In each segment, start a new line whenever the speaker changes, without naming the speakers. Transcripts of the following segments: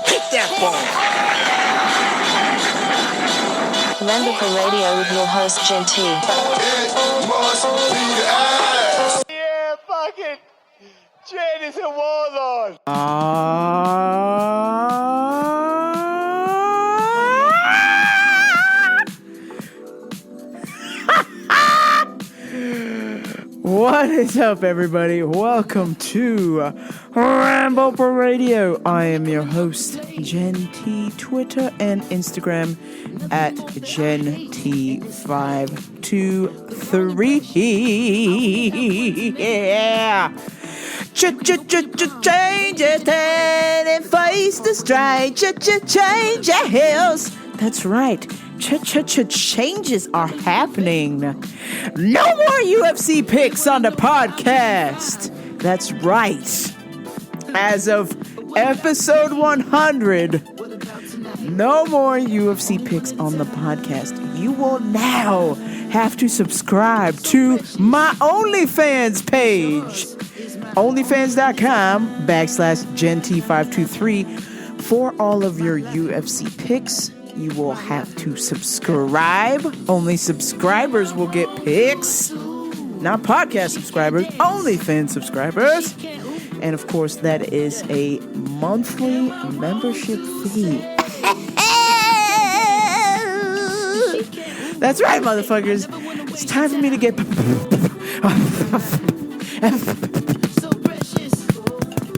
Hit that ball.
Remember for radio with your host, Jen T.
Yeah, fucking Jen is a warlord.
What is up, everybody? Welcome to Rambo for Radio. I am your host, Jen T. Twitter and Instagram at GenT523. Yeah. Change it and face the strife. Change your hills. That's right. Changes are happening. No more UFC picks on the podcast. That's right. As of episode 100, no more UFC picks on the podcast. You will now have to subscribe to my OnlyFans page. OnlyFans.com/GenT523 for all of your UFC picks. You will have to subscribe. Only subscribers will get picks. Not podcast subscribers, only fan subscribers. And of course, that is a monthly membership fee. That's right, motherfuckers. It's time for me to get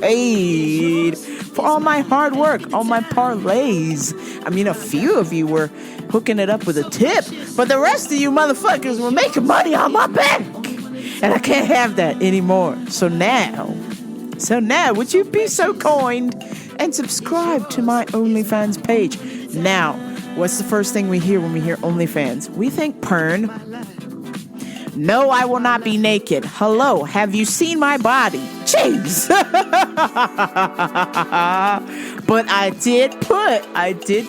paid for all my hard work, all my parlays. I mean, a few of you were hooking it up with a tip, but the rest of you motherfuckers were making money on my back. And I can't have that anymore. So now, would you be so kind and subscribe to my OnlyFans page? Now, what's the first thing we hear when we hear OnlyFans? We think porn. No, I will not be naked. Hello, have you seen my body? Jeez. But I did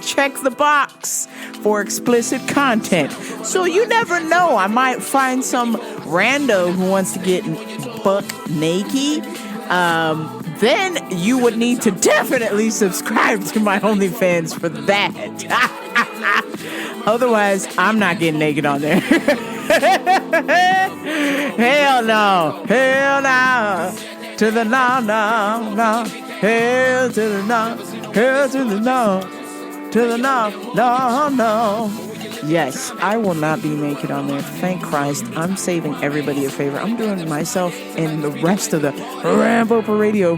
check the box for explicit content. So you never know. I might find some rando who wants to get buck naked. Then you would need to definitely subscribe to my OnlyFans for that. Otherwise, I'm not getting naked on there. Hell no. Hell no. To the no, no, no. Hell to the no. Hell to the no. To the no, no, no. Yes, I will not be naked on there. Thank Christ. I'm saving everybody a favor. I'm doing myself and the rest of the Rambo for Radio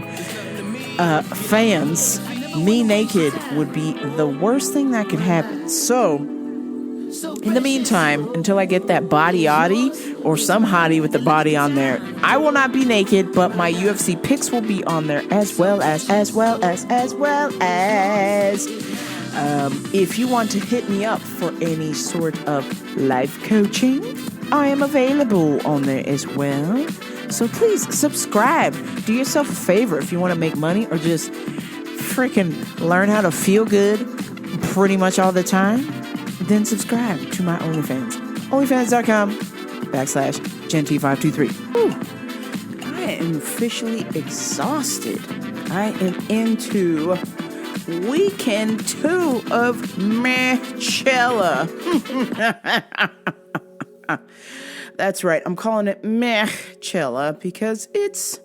fans. Me naked would be the worst thing that could happen. So, in the meantime, until I get that body hottie or some hottie with the body on there, I will not be naked, but my UFC picks will be on there as well as. If you want to hit me up for any sort of life coaching, I am available on there as well. So please subscribe. Do yourself a favor if you want to make money or just freaking learn how to feel good pretty much all the time. Then subscribe to my OnlyFans. OnlyFans.com/GenT523. I am officially exhausted. I am into weekend 2 of Mehchella. That's right. I'm calling it Mehchella because it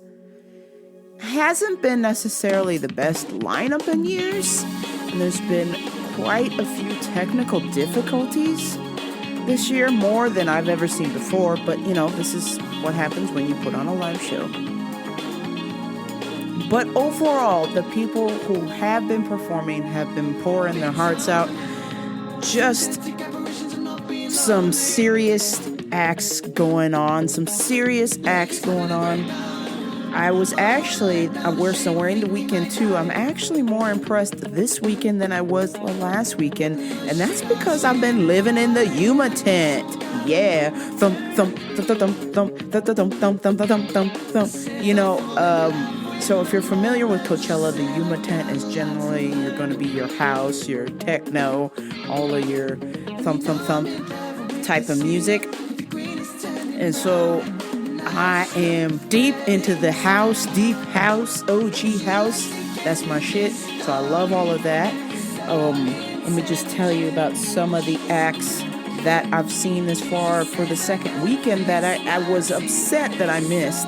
hasn't been necessarily the best lineup in years. And there's been quite a few technical difficulties this year, more than I've ever seen before. But, you know, this is what happens when you put on a live show. But overall, the people who have been performing have been pouring their hearts out. Just some serious acts going on. I was actually, we're in the weekend too. I'm actually more impressed this weekend than I was last weekend. And that's because I've been living in the Yuma tent. Yeah. Thump, thump, thump, thump, thump, thump, thump, thump, thump, thump, thump, thump. You know, so if you're familiar with Coachella, the Yuma tent is generally, you're going to be your house, your techno, all of your thump, thump, thump type of music. And so I am deep into the house, deep house, OG house. That's my shit. So I love all of that. Let me just tell you about some of the acts that I've seen this far for the second weekend that I was upset that I missed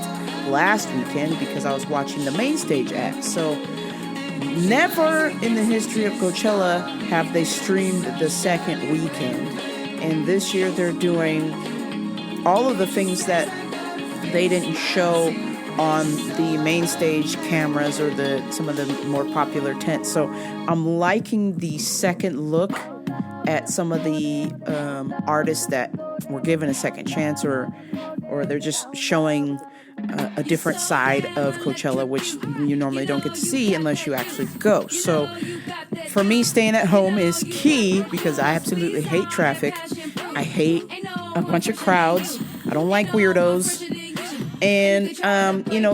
last weekend because I was watching the main stage act. So never in the history of Coachella have they streamed the second weekend. And this year they're doing all of the things that they didn't show on the main stage cameras or some of the more popular tents. So I'm liking the second look at some of the artists that were given a second chance, or they're just showing a different side of Coachella, which you normally don't get to see unless you actually go. So for me, staying at home is key because I absolutely hate traffic. I hate a bunch of crowds. I don't like weirdos. And,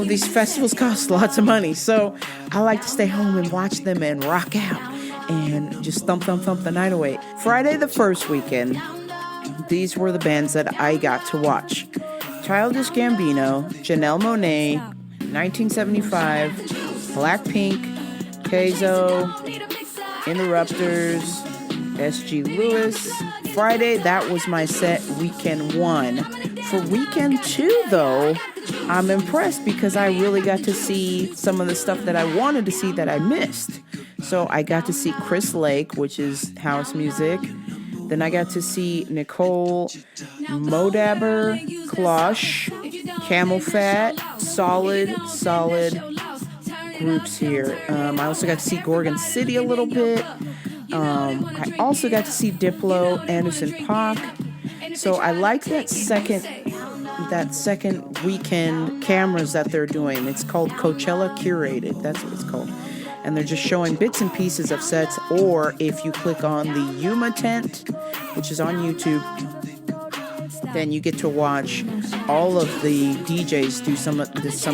these festivals cost lots of money. So I like to stay home and watch them and rock out and just thump the night away. Friday the first weekend, these were the bands that I got to watch. Childish Gambino, Janelle Monáe, 1975, Blackpink, Keizo, Interrupters, S.G. Lewis. Friday, that was my set, weekend 1. For weekend 2, though, I'm impressed because I really got to see some of the stuff that I wanted to see that I missed. So I got to see Chris Lake, which is house music. Then I got to see Nicole Modaber, Klosh, Camel Fat, solid groups here. I also got to see Gorgon City a little bit. I also got to see Diplo, Anderson .Paak. So I like that second weekend cameras that they're doing. It's called Coachella Curated. That's what it's called. And they're just showing bits and pieces of sets. Or if you click on the Yuma tent, which is on YouTube, then you get to watch all of the DJs do some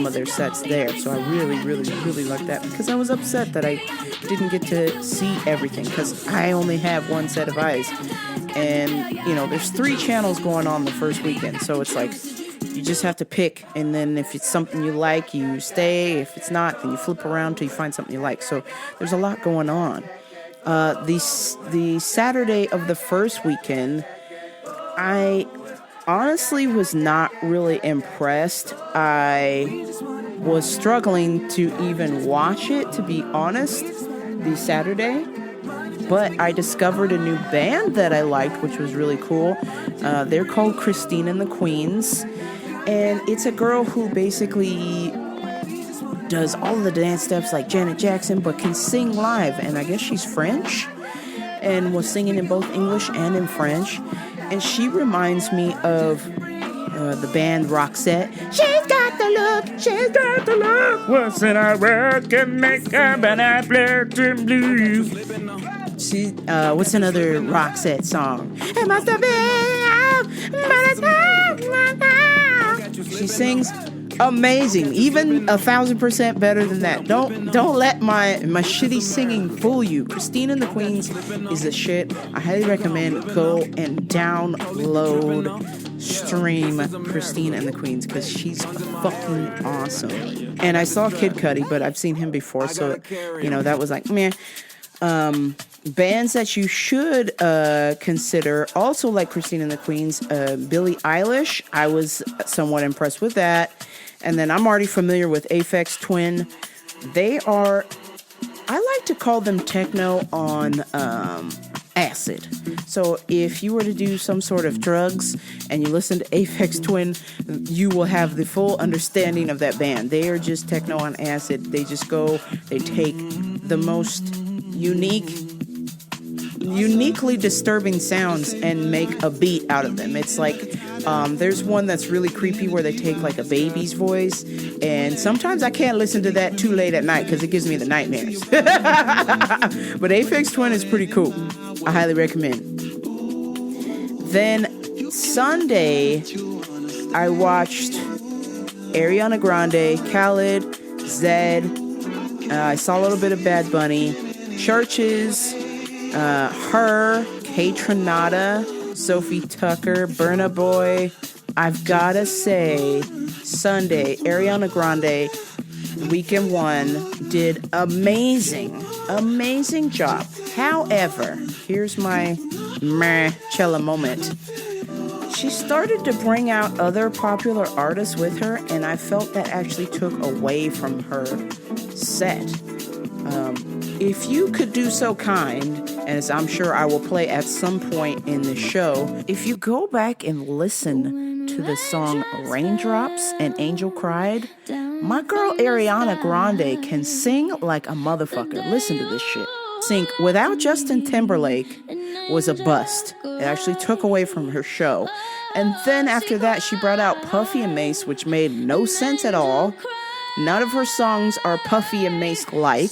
of their sets there. So I really like that because I was upset that I didn't get to see everything because I only have one set of eyes. And, there's 3 channels going on the first weekend. So it's like you just have to pick. And then if it's something you like, you stay. If it's not, then you flip around till you find something you like. So there's a lot going on. The Saturday of the first weekend, I honestly was not really impressed. I was struggling to even watch it, to be honest, the Saturday. But I discovered a new band that I liked, which was really cool. They're called Christine and the Queens. And it's a girl who basically does all of the dance steps like Janet Jackson, but can sing live. And I guess she's French and was singing in both English and in French. And she reminds me of the band Roxette. She's got the look. Once in a rock and make up and I black and blue. She, what's another Roxette song? It must have been, she sings amazing, even 1,000% better than that. Don't let my shitty singing fool you. Christine and the Queens is the shit. I highly recommend go and download, stream Christine and the Queens because she's fucking awesome. And I saw Kid Cudi, but I've seen him before, so that was like meh. Bands that you should consider, also like Christine and the Queens, Billie Eilish. I was somewhat impressed with that. And then I'm already familiar with Aphex Twin. They are, I like to call them techno on acid. So if you were to do some sort of drugs and you listen to Aphex Twin, you will have the full understanding of that band. They are just techno on acid. They just go, they take the most uniquely disturbing sounds and make a beat out of them. It's like there's one that's really creepy where they take like a baby's voice, and sometimes I can't listen to that too late at night because it gives me the nightmares. But Aphex Twin is pretty cool. I highly recommend. Then Sunday I watched Ariana Grande, Khaled, Zed. I saw a little bit of Bad Bunny, Churches, Her, Kaytranada, Sophie Tucker, Burna Boy. I've gotta say, Sunday, Ariana Grande, Weekend One, did amazing job. However, here's my Mehchella moment. She started to bring out other popular artists with her, and I felt that actually took away from her set. If you could do so kind, as I'm sure I will play at some point in the show, if you go back and listen to the song Raindrops and Angel Cried, my girl Ariana Grande can sing like a motherfucker. Listen to this shit. Sync without Justin Timberlake was a bust. It actually took away from her show. And then after that, she brought out Puffy and Mace, which made no sense at all. None of her songs are Puffy and Mace-like.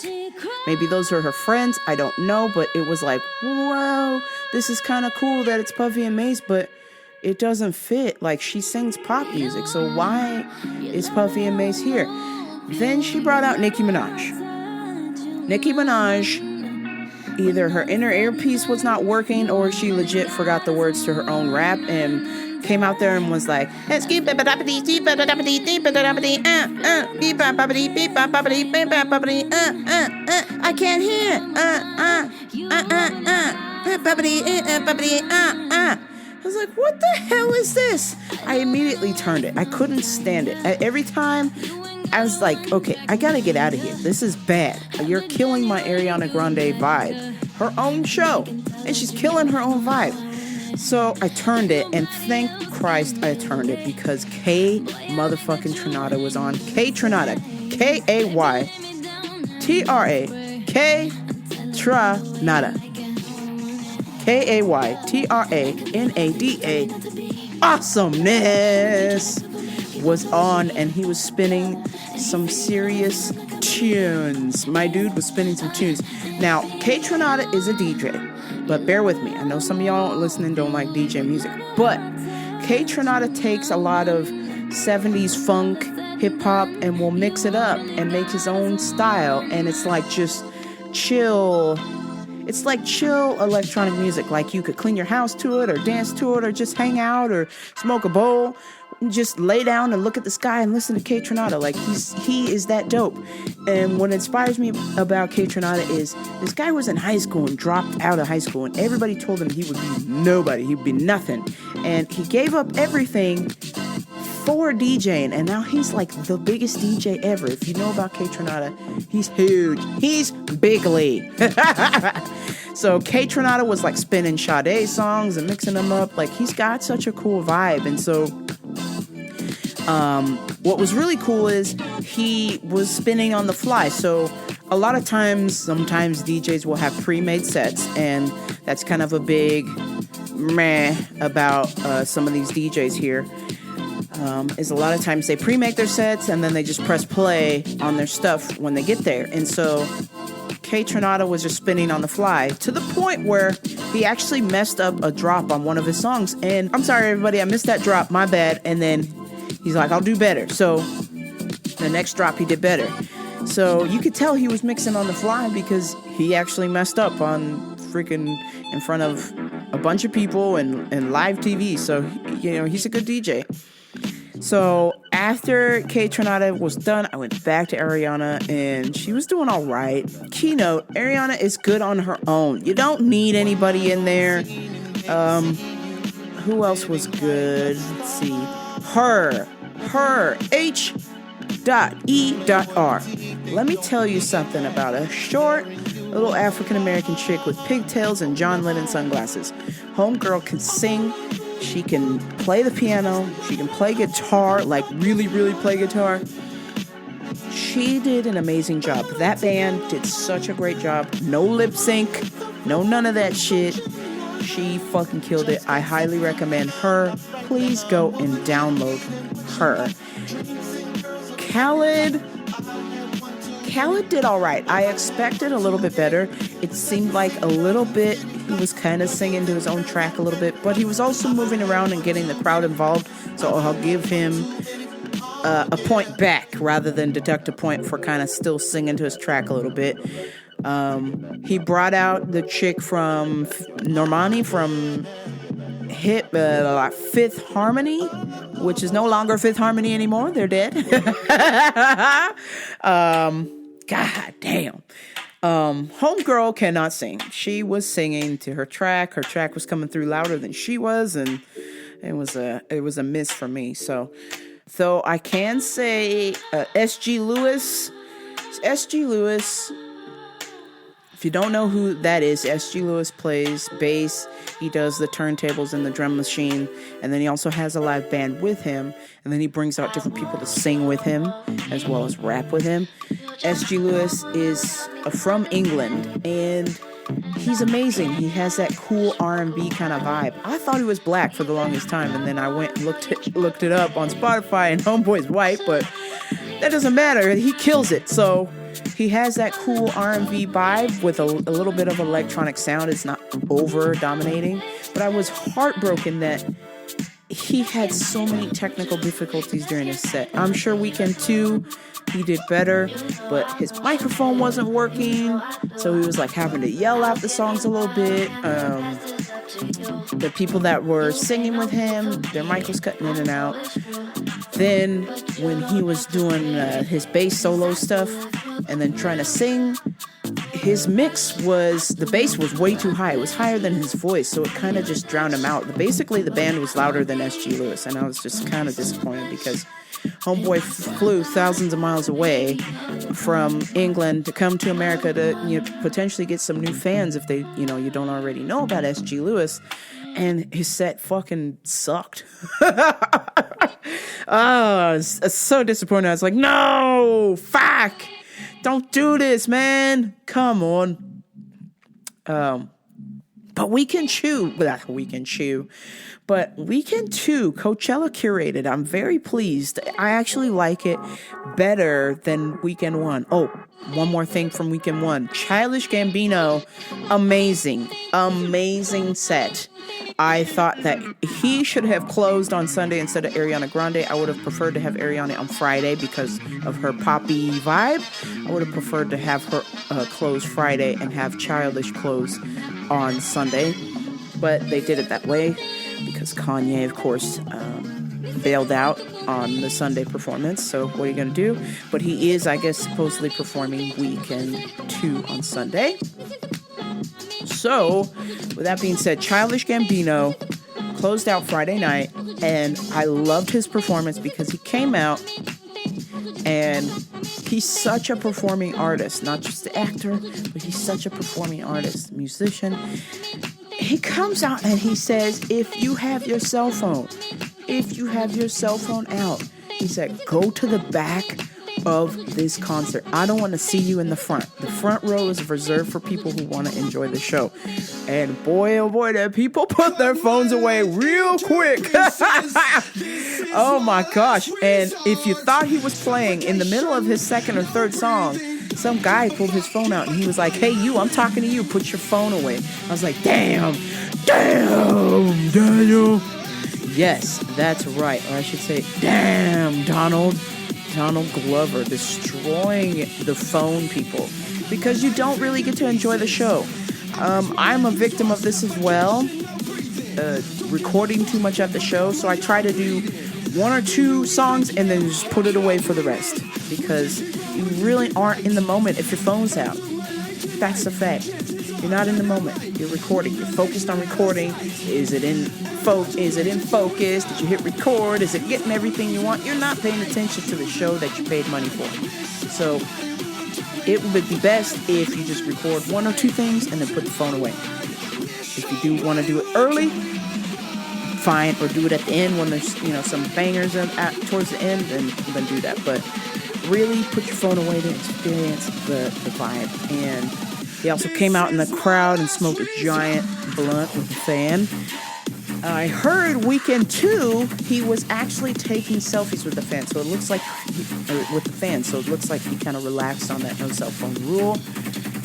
Maybe those are her friends, I don't know, but it was like, whoa, this is kind of cool that it's Puffy and Mace, but it doesn't fit. Like, she sings pop music, so why is Puffy and Mace here? Then she brought out Nicki Minaj. Nicki Minaj, either her inner earpiece was not working or she legit forgot the words to her own rap and came out there and was like, I can't hear. I was like, what the hell is this? I immediately turned it. I couldn't stand it. Every time I was like, okay, I gotta get out of here. This is bad. You're killing my Ariana Grande vibe. Her own show. And she's killing her own vibe. So I turned it, and thank Christ I turned it, because K motherfucking Tronada was on. K Tronada. K-A-Y-T-R-A. K Tronada. K-A-Y-T-R-A-N-A-D-A. Awesomeness was on, and he was spinning some serious tunes. My dude was spinning some tunes. Now, K Tronada is a DJ. But bear with me. I know some of y'all listening don't like DJ music. But K Tronada takes a lot of 70s funk, hip-hop, and will mix it up and make his own style. And it's like just chill. It's like chill electronic music. Like you could clean your house to it or dance to it or just hang out or smoke a bowl. Just lay down and look at the sky and listen to K Tronada. Like he is that dope. And what inspires me about K Tronada is this guy was in high school and dropped out of high school, and everybody told him he would be nobody, he'd be nothing, and he gave up everything for DJing, and now he's like the biggest DJ ever. If you know about K Tronada, he's huge. He's bigly. So K Tronada was like spinning Sade songs and mixing them up. Like, he's got such a cool vibe. And so what was really cool is he was spinning on the fly. So a lot of times, sometimes DJs will have pre-made sets, and that's kind of a big meh about some of these DJs here. Is a lot of times they pre-make their sets and then they just press play on their stuff when they get there. And so K Tronada was just spinning on the fly to the point where he actually messed up a drop on one of his songs. And I'm sorry, everybody, I missed that drop. My bad. And then he's like, I'll do better. So the next drop he did better. So you could tell he was mixing on the fly because he actually messed up on freaking in front of a bunch of people and live TV. So, you know, he's a good DJ. So after K Tronada was done, I went back to Ariana, and she was doing all right. Keynote, Ariana is good on her own. You don't need anybody in there. Who else was good? Let's see. Her, H.E.R. Let me tell you something about a short little African-American chick with pigtails and John Lennon sunglasses. Homegirl can sing. She can play the piano. She can play guitar, like really, really play guitar. She did an amazing job. That band did such a great job. No lip sync. No none of that shit. She fucking killed it. I highly recommend her. Please go and download her. Khaled did all right. I expected a little bit better. It seemed like a little bit, he was kind of singing to his own track a little bit, but he was also moving around and getting the crowd involved, so I'll give him a point back rather than deduct a point for kind of still singing to his track a little bit. He brought out the chick from Normani from Fifth Harmony, which is no longer Fifth Harmony anymore. They're dead. God damn. Homegirl cannot sing. She was singing to her track. Her track was coming through louder than she was, and it was a miss for me. So I can say S.G. Lewis. S.G. Lewis. If you don't know who that is, S.G. Lewis plays bass. He does the turntables and the drum machine. And then he also has a live band with him. And then he brings out different people to sing with him as well as rap with him. S.G. Lewis is from England. And he's amazing. He has that cool R&B kind of vibe. I thought he was black for the longest time. And then I went and looked it up on Spotify. And homeboy's white. But that doesn't matter. He kills it. So he has that cool R&B vibe with a little bit of electronic sound. It's not over dominating, but I was heartbroken that he had so many technical difficulties during his set. I'm sure Weekend 2, he did better, but his microphone wasn't working, so he was like having to yell out the songs a little bit. The people that were singing with him, their mic was cutting in and out. Then when he was doing his bass solo stuff and then trying to sing, his mix was, the bass was way too high. It was higher than his voice, so it kind of just drowned him out. Basically, the band was louder than S.G. Lewis, and I was just kind of disappointed because homeboy flew thousands of miles away from England to come to America to potentially get some new fans if they, you don't already know about S.G. Lewis. And his set fucking sucked. Oh, it's so disappointing. I was like, no, fuck. Don't do this, man. Come on. But Weekend 2, But Weekend 2, Coachella curated. I'm very pleased. I actually like it better than Weekend 1. Oh, one more thing from Weekend 1. Childish Gambino, amazing set. I thought that he should have closed on Sunday instead of Ariana Grande. I would have preferred to have Ariana on Friday because of her poppy vibe. I would have preferred to have her close Friday and have Childish close on Sunday. But they did it that way because Kanye, of course, bailed out on the Sunday performance. So what are you going to do? But he is, I guess, supposedly performing Weekend 2 on Sunday. So, with that being said, Childish Gambino closed out Friday night, and I loved his performance because he came out, and he's such a performing artist, not just an actor, but he's such a performing artist, musician. He comes out and he says, if you have your cell phone out, he said, go to the back of this concert. I don't want to see you in the front. The front row is reserved for people who want to enjoy the show. And boy, oh boy, that people put their phones away real quick. Oh my gosh. And if you thought he was playing in the middle of his second or third song, some guy pulled his phone out and he was like, hey, you, I'm talking to you. Put your phone away. I was like, damn, Daniel. Yes, that's right. Or I should say, damn, Donald Glover destroying the phone people because you don't really get to enjoy the show. I'm a victim of this as well, recording too much at the show, so I try to do one or two songs and then just put it away for the rest because you really aren't in the moment if your phone's out. That's a fact. You're not in the moment. You're recording. You're focused on recording. Is it in focus? Did you hit record? Is it getting everything you want? You're not paying attention to the show that you paid money for. So it would be best if you just record one or two things and then put the phone away. If you do want to do it early, fine, or do it at the end when there's some bangers towards the end, then do that. But really put your phone away to experience the vibe. And he also came out in the crowd and smoked a giant blunt with a fan. I heard Weekend 2, he was actually taking selfies with the fan. So it looks like, so it looks like he kind of relaxed on that no cell phone rule,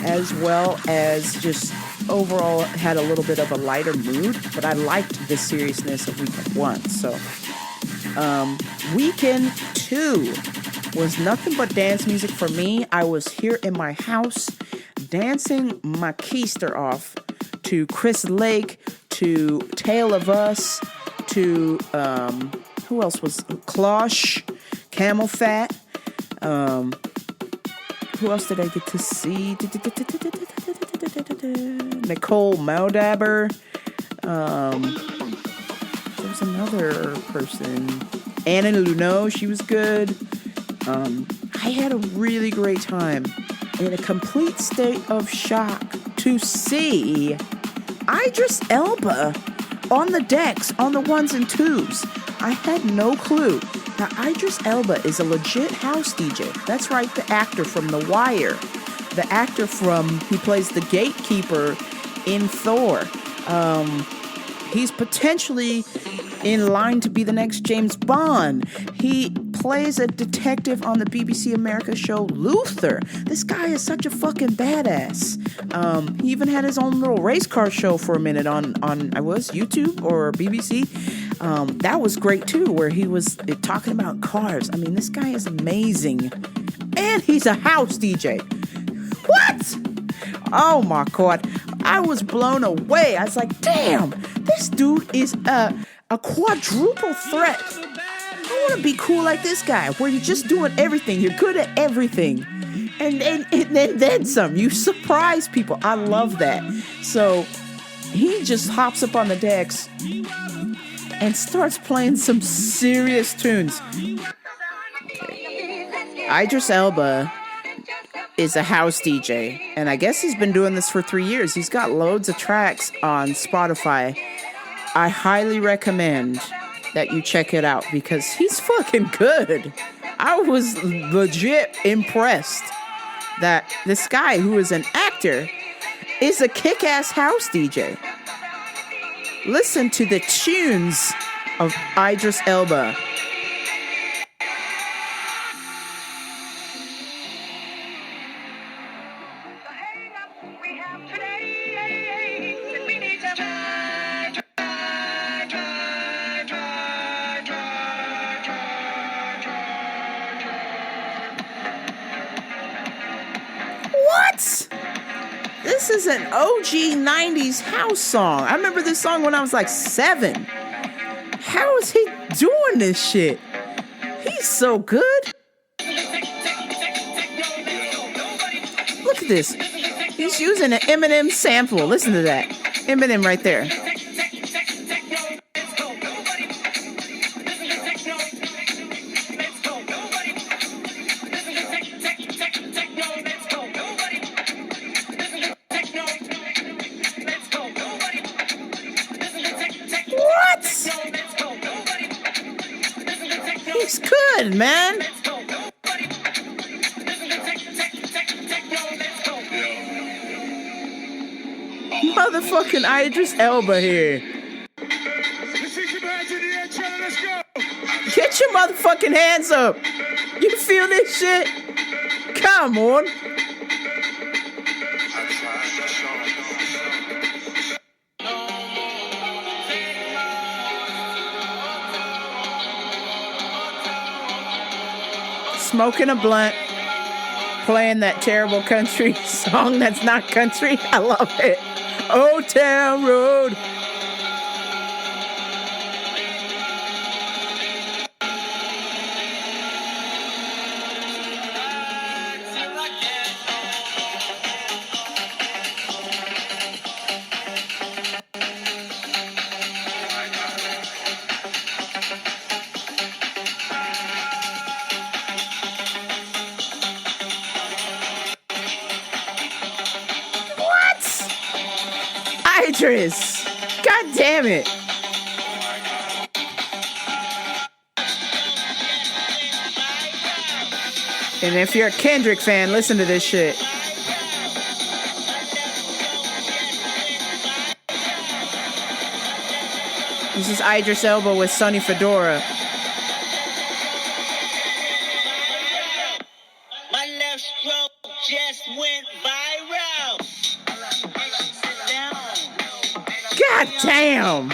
as well as just overall had a little bit of a lighter mood. But I liked the seriousness of Weekend 1. So Weekend 2 was nothing but dance music for me. I was here in my house dancing my keister off to Chris Lake, to Tale of Us, to who else was Closh, Camel Fat. Who else did I get to see? Nicole Maudabber. There was another person. Anna Luneau, she was good. I had a really great time. In a complete state of shock to see Idris Elba on the decks, on the ones and twos. I had no clue. Now, Idris Elba is a legit house DJ. That's right, the actor from The Wire. The actor he plays the gatekeeper in Thor. He's potentially in line to be the next James Bond. He plays a detective on the BBC America show Luther. This guy is such a fucking badass. He even had his own little race car show for a minute on YouTube or BBC. That was great too, where he was talking about cars. I mean, this guy is amazing. And he's a house DJ. What? Oh my God. I was blown away. I was like, damn, this dude is a quadruple threat. I want to be cool like this guy, where you're just doing everything. You're good at everything. And then some. You surprise people. I love that. So he just hops up on the decks and starts playing some serious tunes. Okay. Idris Elba is a house DJ, and I guess he's been doing this for 3 years. He's got loads of tracks on Spotify. I highly recommend that you check it out because he's fucking good. I was legit impressed that this guy who is an actor is a kick-ass house DJ. Listen to the tunes of Idris Elba. What? This is an OG 90s house song. I remember this song when I was like 7. How is he doing this shit? He's so good. Look at this. He's using an Eminem sample. Listen to that. Eminem right there. He's good, man. Motherfucking Idris Elba here. Get your motherfucking hands up. You feel this shit? Come on. Smoking a blunt, playing that terrible country song that's not country. I love it. Old Town Road. Idris. God damn it. And if you're a Kendrick fan, listen to this shit. This is Idris Elba with Sonny Fedora.
My left stroke just went viral.
God damn.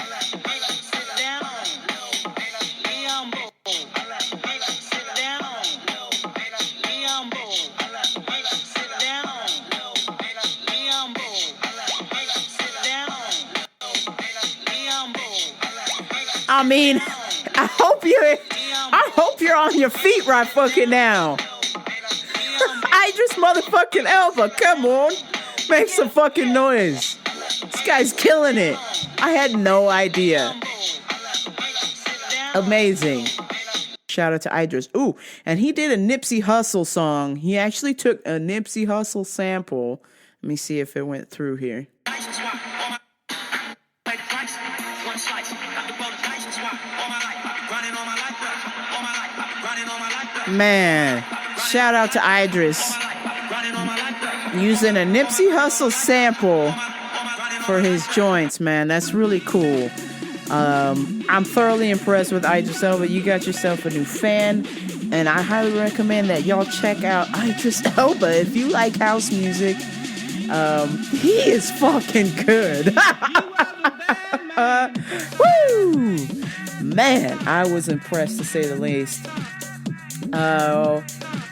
I mean, I hope you're on your feet right fucking now. Idris motherfucking Elba, come on. Make some fucking noise. This guy's killing it. I had no idea. Amazing. Shout out to Idris. Ooh, and he did a Nipsey Hussle song. He actually took a Nipsey Hussle sample. Let me see if it went through here. Man, shout out to Idris. Using a Nipsey Hussle sample for his joints, man. That's really cool. I'm thoroughly impressed with Idris Elba. You got yourself a new fan, and I highly recommend that y'all check out Idris Elba if you like house music. He is fucking good. Woo! Man, I was impressed to say the least.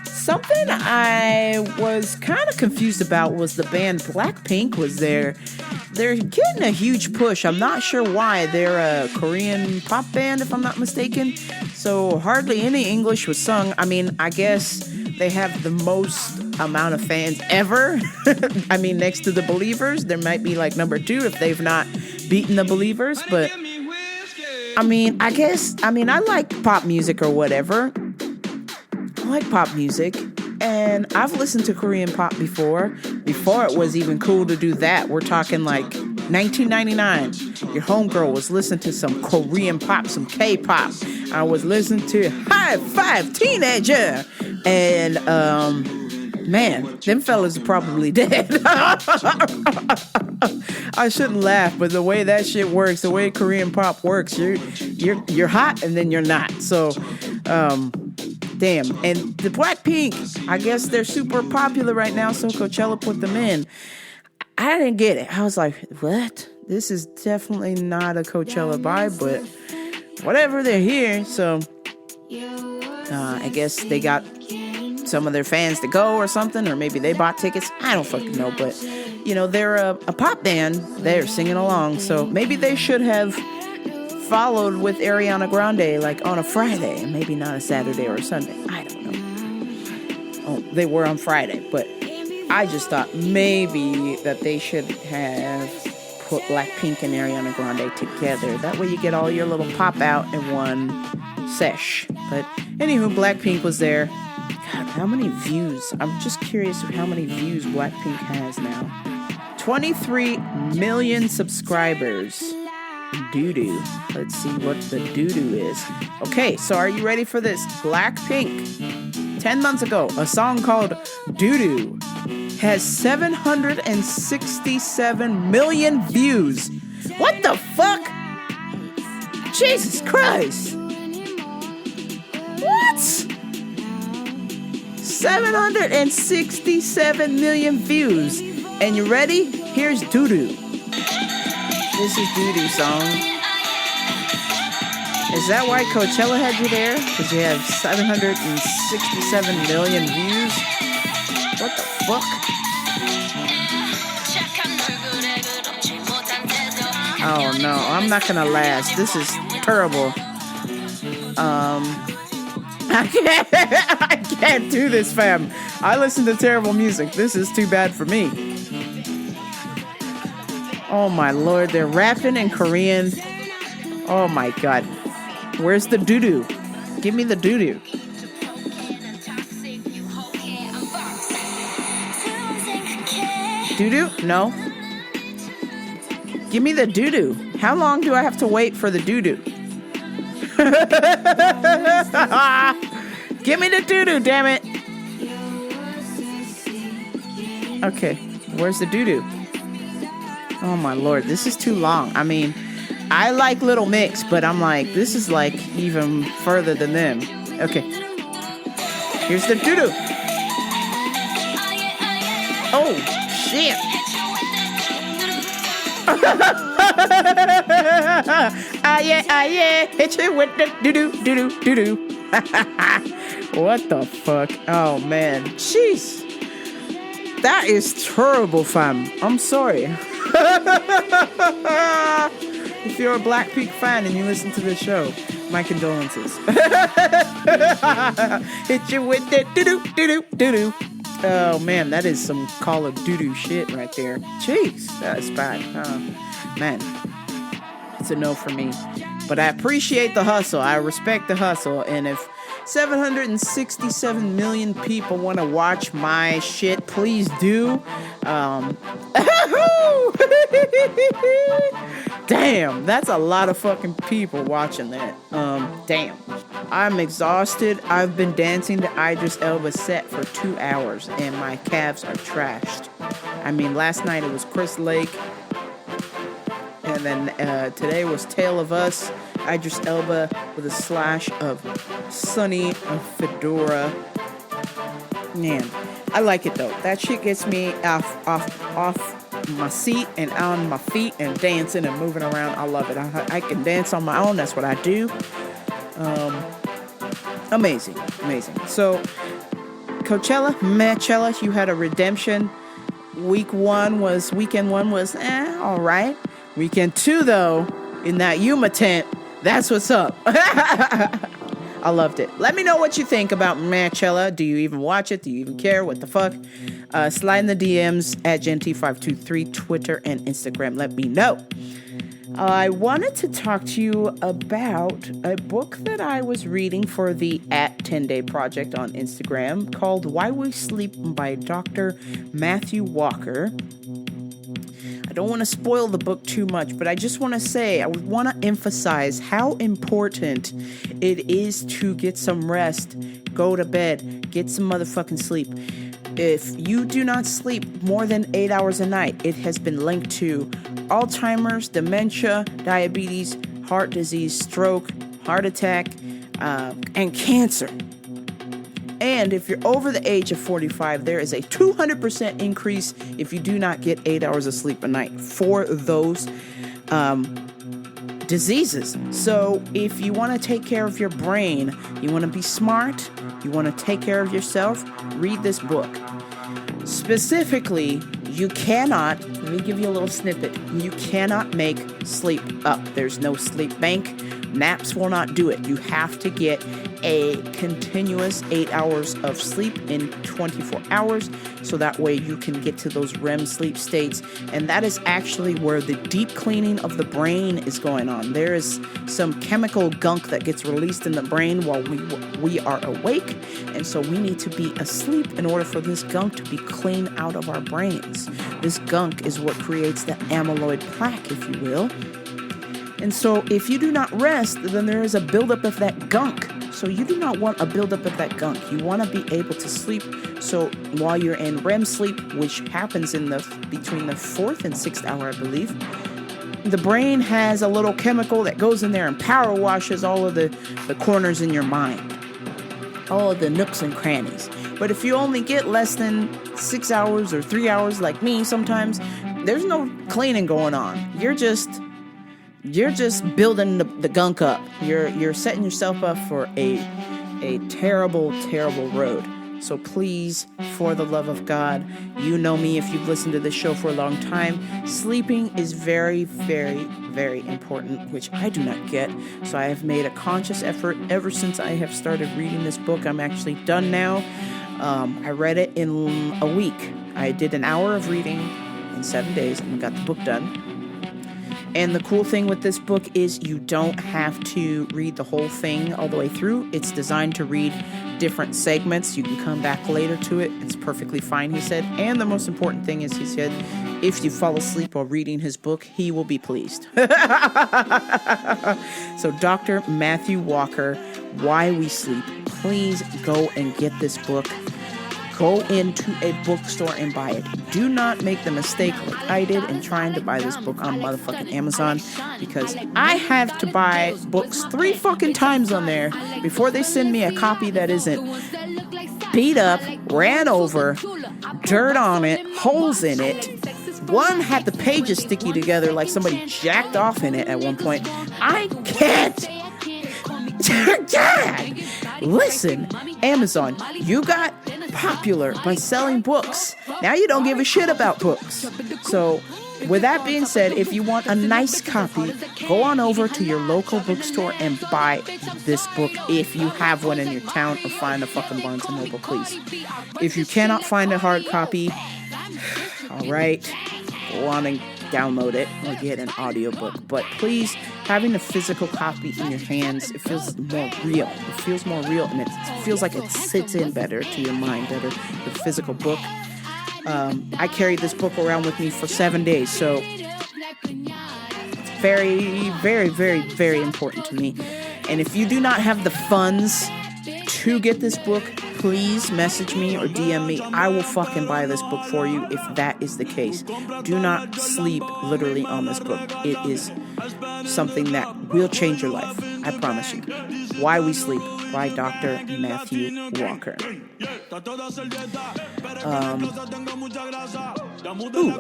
Something I was kind of confused about was the band Blackpink was there. They're getting a huge push. I'm not sure why. They're a Korean pop band, if I'm not mistaken. So hardly any English was sung. I mean, I guess they have the most amount of fans ever. I mean, next to the Believers, there might be like number 2 if they've not beaten the Believers. But I mean, I like pop music or whatever. I like pop music. And I've listened to Korean pop before it was even cool to do that. We're talking like 1999. Your homegirl was listening to some Korean pop, some K-pop. I was listening to High Five Teenager. And, man, them fellas are probably dead. I shouldn't laugh, but the way that shit works, the way Korean pop works, you're hot and then you're not. So, damn. And the Blackpink, I guess they're super popular right now, so Coachella put them in. I didn't get it. I was like, what? This is definitely not a Coachella vibe, but whatever, they're here. So I guess they got some of their fans to go or something, or maybe they bought tickets. I don't fucking know, but, you know, they're a pop band. They're singing along, so maybe they should have followed with Ariana Grande like on a Friday, maybe not a Saturday or a Sunday. I don't know. Oh, they were on Friday, but I just thought maybe that they should have put Blackpink and Ariana Grande together. That way you get all your little pop out in one sesh. But anywho, Blackpink was there. God, how many views? I'm just curious of how many views Blackpink has now. 23 million subscribers. Doo-doo. Let's see what the doo-doo is. Okay, so are you ready for this? Blackpink, 10 months ago, a song called Doo-doo has 767 million views. What the fuck? Jesus Christ. What? 767 million views. And you ready? Here's Doo-doo. This is Doo-doo song. Is that why Coachella had you there? Because you have 767 million views? What the fuck? Oh no, I'm not gonna last. This is terrible. I can't do this, fam. I listen to terrible music. This is too bad for me. Oh my lord, they're rapping in Korean. Oh my god. Where's the doo-doo? Give me the doo-doo. Doo-doo? No. Give me the doo-doo. How long do I have to wait for the doo-doo? Give me the doo-doo, damn it. Okay, where's the doo-doo? Oh my lord, this is too long. I mean, I like Little Mix, but I'm like, this is like even further than them. Okay. Here's the doo-doo. Oh, shit. Ah yeah, hit you with the doo-doo, doo-doo, doo-doo. What the fuck? Oh man, jeez. That is terrible, fam. I'm sorry. If you're a Blackpink fan and you listen to this show, my condolences. Hit you with that doo-doo, doo-doo, doo-doo. Oh, man, that is some Call of Duty shit right there. Jeez, that's bad. Man, it's a no for me. But I appreciate the hustle. I respect the hustle. And if 767 million people want to watch my shit, please do. Damn, that's a lot of fucking people watching that. Damn. I'm exhausted. I've been dancing to Idris Elba's set for 2 hours, and my calves are trashed. I mean, last night it was Chris Lake, and then today was Tale of Us, Idris Elba with a slash of Sunny Fedora. Man, I like it though. That shit gets me off my seat and on my feet and dancing and moving around. I love it. I can dance on my own. That's what I do. Amazing. So, Mehchella, you had a redemption. Weekend one was all right. Weekend 2 though, in that Yuma tent, that's what's up. I loved it. Let me know what you think about Coachella. Do you even watch it? Do you even care? What the fuck? Slide in the DMs at Genty523, Twitter and Instagram. Let me know. I wanted to talk to you about a book that I was reading for the @10day project on Instagram called Why We Sleep by Dr. Matthew Walker. I don't want to spoil the book too much, but I just want to say, I want to emphasize how important it is to get some rest, go to bed, get some motherfucking sleep. If you do not sleep more than 8 hours a night, it has been linked to Alzheimer's, dementia, diabetes, heart disease, stroke, heart attack, and cancer. And if you're over the age of 45, there is a 200% increase if you do not get 8 hours of sleep a night for those diseases. So if you want to take care of your brain, you want to be smart, you want to take care of yourself, read this book. Specifically, you cannot, let me give you a little snippet, you cannot make sleep up. There's no sleep bank. Naps will not do it. You have to get a continuous 8 hours of sleep in 24 hours, so that way you can get to those REM sleep states. And that is actually where the deep cleaning of the brain is going on. There is some chemical gunk that gets released in the brain while we are awake, and so we need to be asleep in order for this gunk to be cleaned out of our brains. This gunk is what creates the amyloid plaque, if you will. And so if you do not rest, then there is a buildup of that gunk. So you do not want a buildup of that gunk. You want to be able to sleep. So while you're in REM sleep, which happens in between the 4th and 6th hour, I believe, the brain has a little chemical that goes in there and power washes all of the corners in your mind, all of the nooks and crannies. But if you only get less than 6 hours or 3 hours like me sometimes, there's no cleaning going on. You're just building the gunk up. You're setting yourself up for a terrible, terrible road. So please, for the love of God, you know me if you've listened to this show for a long time, sleeping is very, very, very important, which I do not get. So I have made a conscious effort ever since I have started reading this book. I'm actually done now. I read it in a week. I did an hour of reading in 7 days and got the book done. And the cool thing with this book is you don't have to read the whole thing all the way through. It's designed to read different segments. You can come back later to it. It's perfectly fine, he said. And the most important thing is, he said, if you fall asleep while reading his book, he will be pleased. So Dr. Matthew Walker, Why We Sleep. Please go and get this book. Go into a bookstore and buy it. Do not make the mistake like I did in trying to buy this book on motherfucking Amazon, because I have to buy books 3 fucking times on there before they send me a copy that isn't beat up, ran over, dirt on it, holes in it. One had the pages sticky together like somebody jacked off in it at one point. I can't. Listen, Amazon, you got popular by selling books. Now you don't give a shit about books. So with that being said, if you want a nice copy, go on over to your local bookstore and buy this book if you have one in your town, or find a fucking Barnes & Noble, please. If you cannot find a hard copy, all right, go on and download it or get an audiobook. But please, having a physical copy in your hands, it feels more real. It feels more real, and it feels like it sits in better to your mind better with a physical book. I carried this book around with me for 7 days, so it's very, very, very, very important to me. And if you do not have the funds to get this book, please message me or DM me. I will fucking buy this book for you if that is the case. Do not sleep literally on this book. It is something that will change your life. I promise you. Why We Sleep by Dr. Matthew Walker.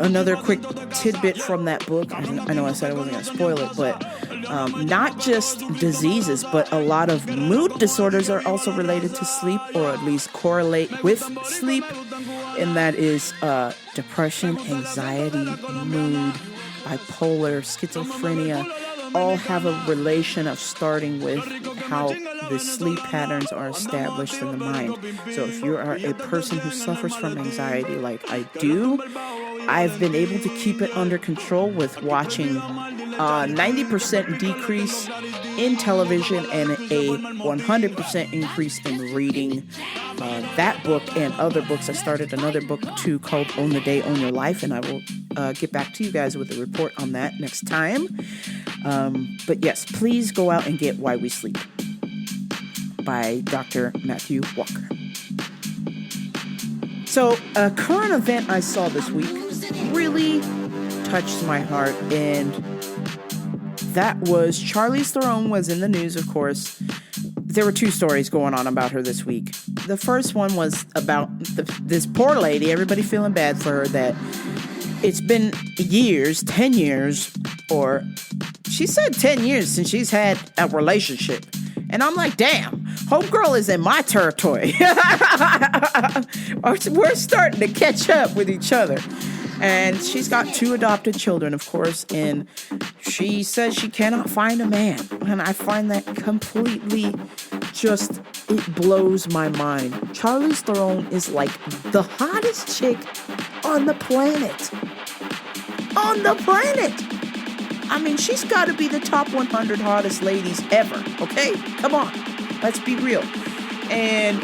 Another quick tidbit from that book. I know I said I wasn't going to spoil it, but not just diseases, but a lot of mood disorders are also related to sleep, or at least correlate with sleep. And that is depression, anxiety, mood, bipolar, schizophrenia, all have a relation of starting with how the sleep patterns are established in the mind. So if you are a person who suffers from anxiety like I do, I've been able to keep it under control with watching 90% decrease in television and a 100% increase in reading that book and other books. I started another book too called Own the Day, Own Your Life, and I will get back to you guys with a report on that next time. But yes, please go out and get Why We Sleep by Dr. Matthew Walker. So a current event I saw this week really touched my heart, and that was Charlize Theron was in the news, of course. There were two stories going on about her this week. The first one was about this poor lady, everybody feeling bad for her, that it's been years, 10 years, or she said 10 years since she's had a relationship. And I'm like, damn, homegirl is in my territory. We're starting to catch up with each other. And she's got 2 adopted children, of course, and she says she cannot find a man. And I find that completely just, it blows my mind. Charlize Theron is like the hottest chick on the planet. On the planet! I mean, she's got to be the top 100 hottest ladies ever, okay? Come on, let's be real. And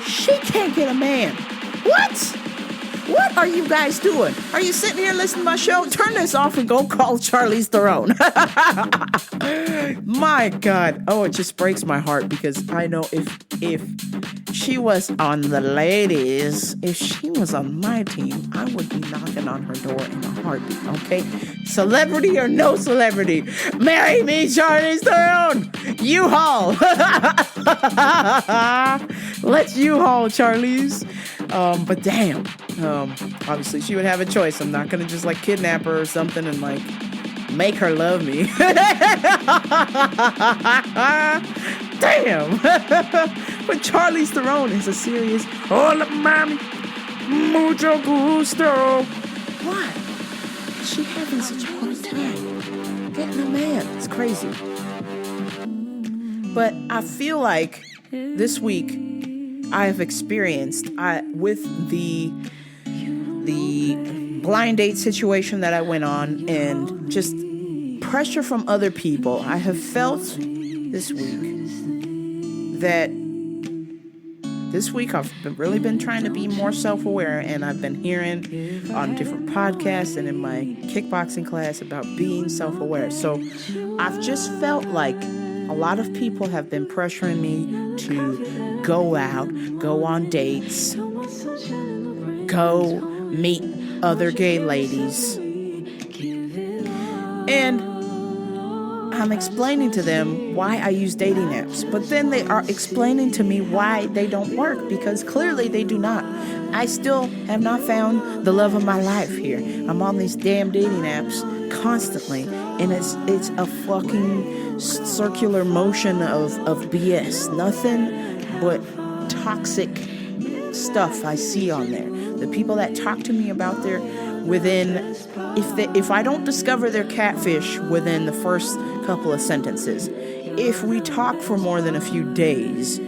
she can't get a man. What? What are you guys doing? Are you sitting here listening to my show? Turn this off and go call Charlize Theron. My God. Oh, it just breaks my heart, because I know if she was on the ladies, if she was on my team, I would be knocking on her door in a heartbeat, okay? Celebrity or no celebrity, marry me, Charlize Theron! U-Haul! Let's U-Haul, Charlize. But damn, obviously she would have a choice. I'm not gonna just like kidnap her or something and like make her love me. Damn. But Charlize Theron is a serious, hola mami, mucho gusto. Why? She having such a hard time getting a man. It's crazy. But I feel like this week I have experienced with the blind date situation that I went on, and just pressure from other people. I have felt this week I've really been trying to be more self-aware, and I've been hearing on different podcasts and in my kickboxing class about being self-aware. So I've just felt like a lot of people have been pressuring me to go out, go on dates, go meet other gay ladies. And I'm explaining to them why I use dating apps, but then they are explaining to me why they don't work, because clearly they do not. I still have not found the love of my life here. I'm on these damn dating apps constantly, and it's a fucking circular motion of BS. Nothing but toxic stuff I see on there. The people that talk to me about their if I don't discover their catfish within the first couple of sentences, if we talk for more than a few days,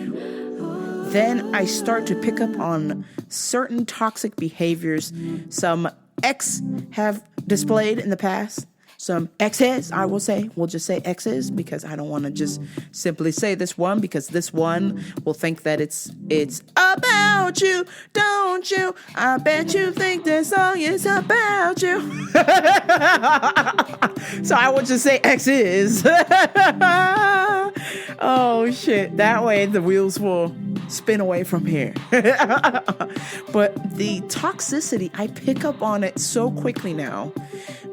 then I start to pick up on certain toxic behaviors some ex have displayed in the past. Some exes, I will say. We'll just say exes because I don't want to just simply say this one, because this one will think that it's about you, don't you? I bet you think this song is about you. So I will just say exes. Oh shit! That way the wheels will spin away from here. But the toxicity, I pick up on it so quickly now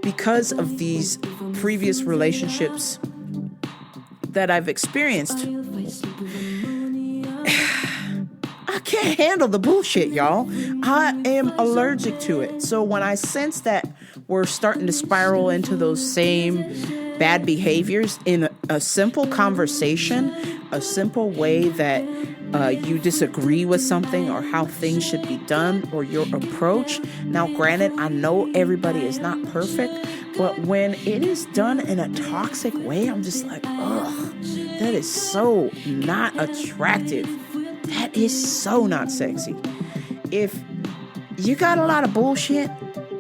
because of these previous relationships that I've experienced. I can't handle the bullshit, y'all. I am allergic to it. So when I sense that we're starting to spiral into those same bad behaviors in a simple conversation, a simple way that you disagree with something or how things should be done or your approach. Now, granted, I know everybody is not perfect, but when it is done in a toxic way, I'm just like, ugh, that is so not attractive. That is so not sexy. If you got a lot of bullshit,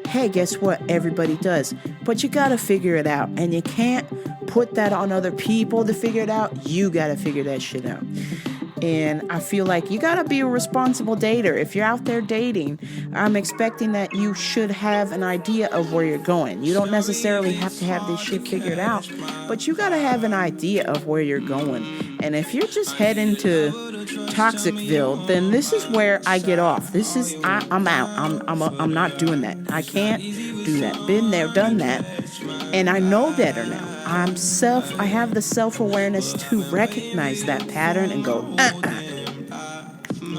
hey, guess what? Everybody does. But you got to figure it out. And you can't put that on other people to figure it out. You got to figure that shit out. And I feel like you got to be a responsible dater. If you're out there dating, I'm expecting that you should have an idea of where you're going. You don't necessarily have to have this shit figured out, but you got to have an idea of where you're going. And if you're just heading to Toxicville, then this is where I get off. I'm out. I'm not doing that. I can't do that. Been there, done that. And I know better now. I have the self-awareness to recognize that pattern and go,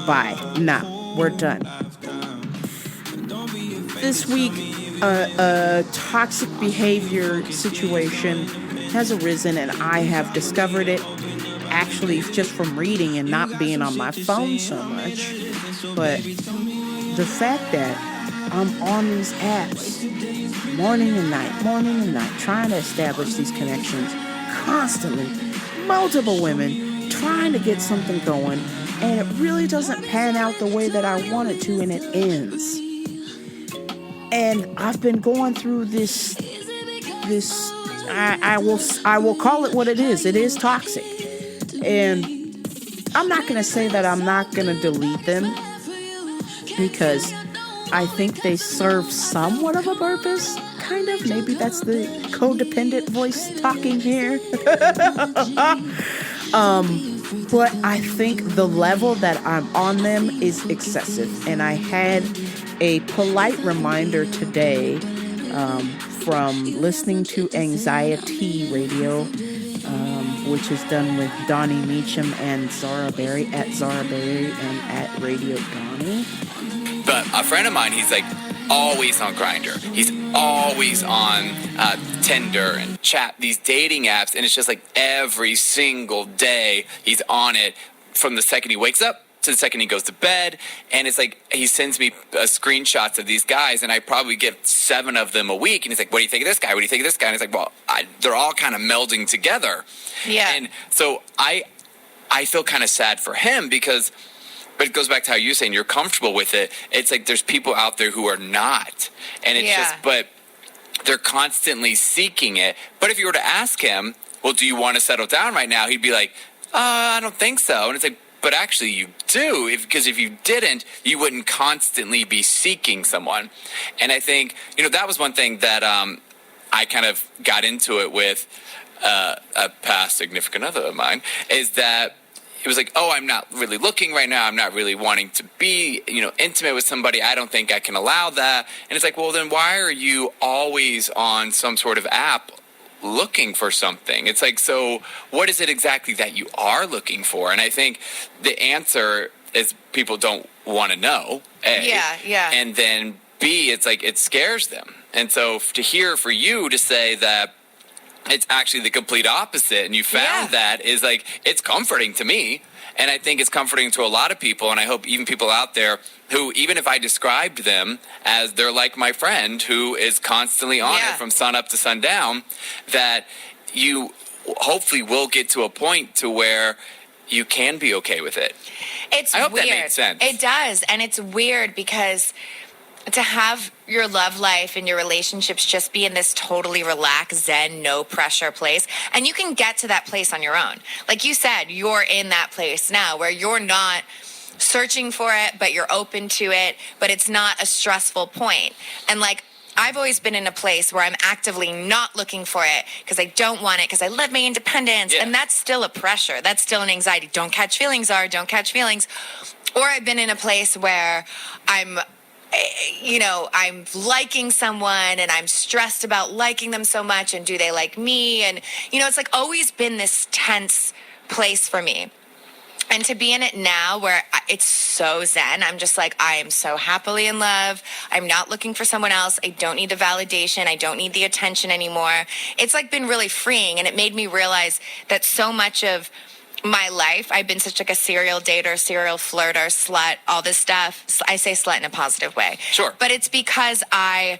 bye. Nah, we're done. This week, a toxic behavior situation has arisen, and I have discovered it actually just from reading and not being on my phone so much. But the fact that I'm on these apps morning and night, trying to establish these connections constantly, multiple women trying to get something going, and it really doesn't pan out the way that I want it to, and it ends. And I've been going through this I will call it what it is. It is toxic. And I'm not going to say that I'm not going to delete them, because I think they serve somewhat of a purpose, kind of. Maybe that's the codependent voice talking here. But I think the level that I'm on them is excessive. And I had a polite reminder today from listening to Anxiety Radio, which is done with Donnie Meacham and Zara Berry, at Zara Berry and at Radio Donnie.
But a friend of mine, he's like always on Grindr. He's always on Tinder and Chat, these dating apps, and it's just like every single day he's on it from the second he wakes up to the second he goes to bed. And it's like he sends me screenshots of these guys, and I probably get 7 of them a week. And he's like, "What do you think of this guy? What do you think of this guy?" And it's like, well, they're all kind of melding together. Yeah. And so I feel kind of sad for him, because, but it goes back to how you're saying you're comfortable with it. It's like there's people out there who are not. And it's just, but they're constantly seeking it. But if you were to ask him, well, do you want to settle down right now? He'd be like, I don't think so. And it's like, but actually you do, because if you didn't, you wouldn't constantly be seeking someone. And I think, that was one thing that I kind of got into it with a past significant other of mine, is that it was like, oh, I'm not really looking right now. I'm not really wanting to be, intimate with somebody. I don't think I can allow that. And it's like, well, then why are you always on some sort of app looking for something? It's like, so what is it exactly that you are looking for? And I think the answer is people don't want to know. A, yeah. And then B, it's like it scares them. And so to hear for you to say that it's actually the complete opposite. And you found that is like, it's comforting to me. And I think it's comforting to a lot of people. And I hope even people out there who, even if I described them as they're like my friend who is constantly on it from sun up to sundown, that you hopefully will get to a point to where you can be okay with it. I hope that made sense.
It does. And it's weird because to have your love life and your relationships just be in this totally relaxed, zen, no pressure place. And you can get to that place on your own. Like you said, you're in that place now where you're not searching for it, but you're open to it, but it's not a stressful point. And like, I've always been in a place where I'm actively not looking for it because I don't want it, because I love my independence. And that's still a pressure. That's still an anxiety. Don't catch feelings, don't catch feelings. Or I've been in a place where I'm liking someone and I'm stressed about liking them so much, and do they like me? And, it's like always been this tense place for me. And to be in it now where it's so zen, I'm just like, I am so happily in love. I'm not looking for someone else. I don't need the validation. I don't need the attention anymore. It's like been really freeing. And it made me realize that so much of my life, I've been such like a serial dater, serial flirter, slut, all this stuff. I say slut in a positive way.
Sure.
But it's because I